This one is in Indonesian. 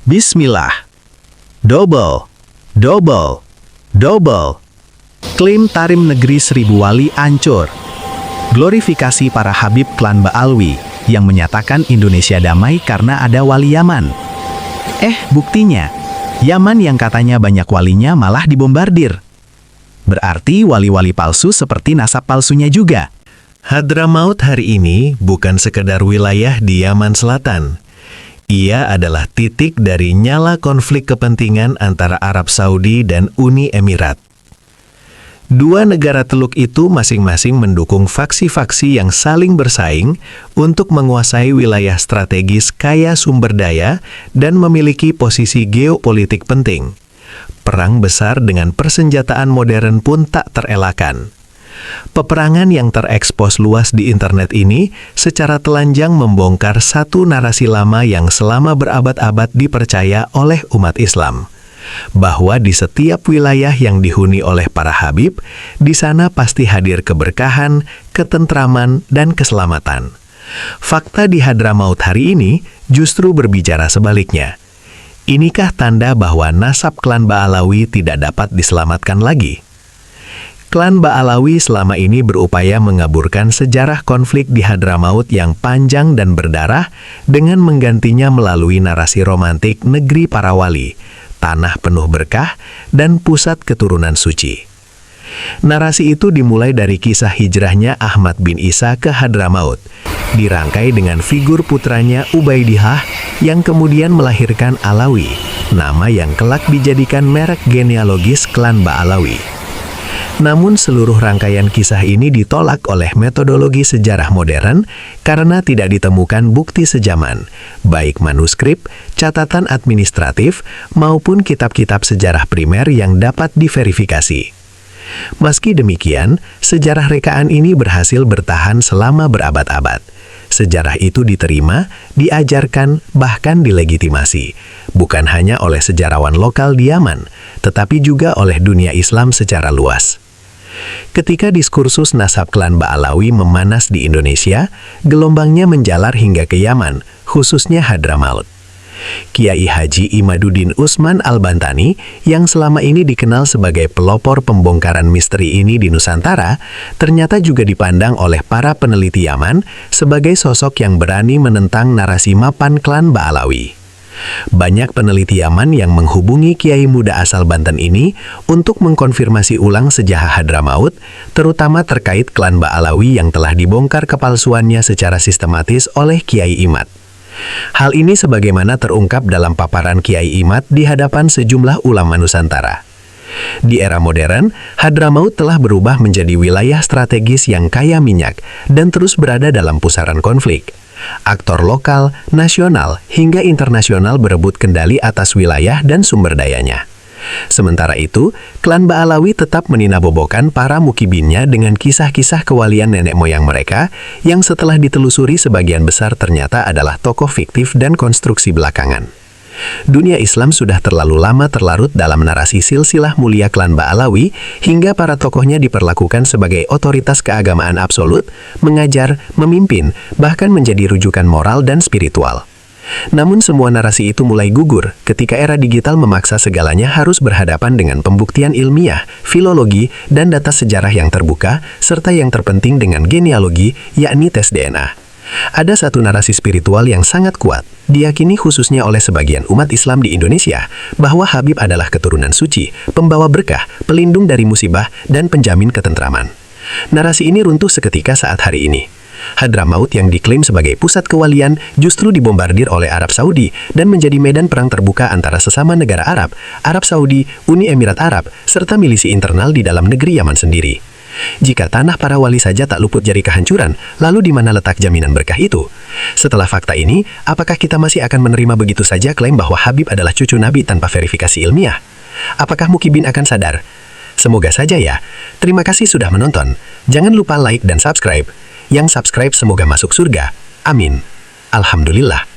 Bismillah. Double, double, double. Klaim Tarim Negeri Seribu Wali ancur. Glorifikasi para Habib klan Ba'alwi yang menyatakan Indonesia damai karena ada wali Yaman. Buktinya, Yaman yang katanya banyak walinya malah dibombardir. Berarti wali-wali palsu seperti nasab palsunya juga. Hadramaut hari ini bukan sekedar wilayah di Yaman Selatan. Ia adalah titik dari nyala konflik kepentingan antara Arab Saudi dan Uni Emirat. Dua negara teluk itu masing-masing mendukung faksi-faksi yang saling bersaing untuk menguasai wilayah strategis kaya sumber daya dan memiliki posisi geopolitik penting. Perang besar dengan persenjataan modern pun tak terelakkan. Peperangan yang terekspos luas di internet ini secara telanjang membongkar satu narasi lama yang selama berabad-abad dipercaya oleh umat Islam. Bahwa di setiap wilayah yang dihuni oleh para Habib, di sana pasti hadir keberkahan, ketentraman, dan keselamatan. Fakta di Hadramaut hari ini justru berbicara sebaliknya. Inikah tanda bahwa nasab klan Ba'alawi tidak dapat diselamatkan lagi? Klan Ba'alawi selama ini berupaya mengaburkan sejarah konflik di Hadramaut yang panjang dan berdarah dengan menggantinya melalui narasi romantik negeri para wali, tanah penuh berkah, dan pusat keturunan suci. Narasi itu dimulai dari kisah hijrahnya Ahmad bin Isa ke Hadramaut, dirangkai dengan figur putranya Ubaidillah yang kemudian melahirkan Alawi, nama yang kelak dijadikan merek genealogis klan Ba'alawi. Namun seluruh rangkaian kisah ini ditolak oleh metodologi sejarah modern karena tidak ditemukan bukti sejaman, baik manuskrip, catatan administratif, maupun kitab-kitab sejarah primer yang dapat diverifikasi. Meski demikian, sejarah rekaan ini berhasil bertahan selama berabad-abad. Sejarah itu diterima, diajarkan, bahkan dilegitimasi, bukan hanya oleh sejarawan lokal di Yaman, tetapi juga oleh dunia Islam secara luas. Ketika diskursus nasab klan Ba'alawi memanas di Indonesia, gelombangnya menjalar hingga ke Yaman, khususnya Hadramaut. Kiai Haji Imaduddin Usman Al-Bantani, yang selama ini dikenal sebagai pelopor pembongkaran misteri ini di Nusantara, ternyata juga dipandang oleh para peneliti Yaman sebagai sosok yang berani menentang narasi mapan klan Ba'alawi. Banyak peneliti Yaman yang menghubungi kiai muda asal Banten ini untuk mengkonfirmasi ulang sejarah Hadramaut, terutama terkait klan Ba'alawi yang telah dibongkar kepalsuannya secara sistematis oleh Kiai Imad. Hal ini sebagaimana terungkap dalam paparan Kiai Imad di hadapan sejumlah ulama Nusantara. Di era modern, Hadramaut telah berubah menjadi wilayah strategis yang kaya minyak dan terus berada dalam pusaran konflik. Aktor lokal, nasional, hingga internasional berebut kendali atas wilayah dan sumber dayanya. Sementara itu, klan Ba'alawi tetap meninabobokan para mukibinnya dengan kisah-kisah kewalian nenek moyang mereka yang setelah ditelusuri sebagian besar ternyata adalah tokoh fiktif dan konstruksi belakangan. Dunia Islam sudah terlalu lama terlarut dalam narasi silsilah mulia klan Ba'alawi hingga para tokohnya diperlakukan sebagai otoritas keagamaan absolut, mengajar, memimpin, bahkan menjadi rujukan moral dan spiritual. Namun semua narasi itu mulai gugur ketika era digital memaksa segalanya harus berhadapan dengan pembuktian ilmiah, filologi, dan data sejarah yang terbuka, serta yang terpenting dengan genealogi, yakni tes DNA. Ada satu narasi spiritual yang sangat kuat, diyakini khususnya oleh sebagian umat Islam di Indonesia, bahwa Habib adalah keturunan suci, pembawa berkah, pelindung dari musibah, dan penjamin ketentraman. Narasi ini runtuh seketika saat hari ini. Hadramaut yang diklaim sebagai pusat kewalian justru dibombardir oleh Arab Saudi dan menjadi medan perang terbuka antara sesama negara Arab, Arab Saudi, Uni Emirat Arab, serta milisi internal di dalam negeri Yaman sendiri. Jika tanah para wali saja tak luput dari kehancuran, lalu di mana letak jaminan berkah itu? Setelah fakta ini, apakah kita masih akan menerima begitu saja klaim bahwa Habib adalah cucu Nabi tanpa verifikasi ilmiah? Apakah mukibin akan sadar? Semoga saja ya. Terima kasih sudah menonton. Jangan lupa like dan subscribe. Yang subscribe semoga masuk surga. Amin. Alhamdulillah.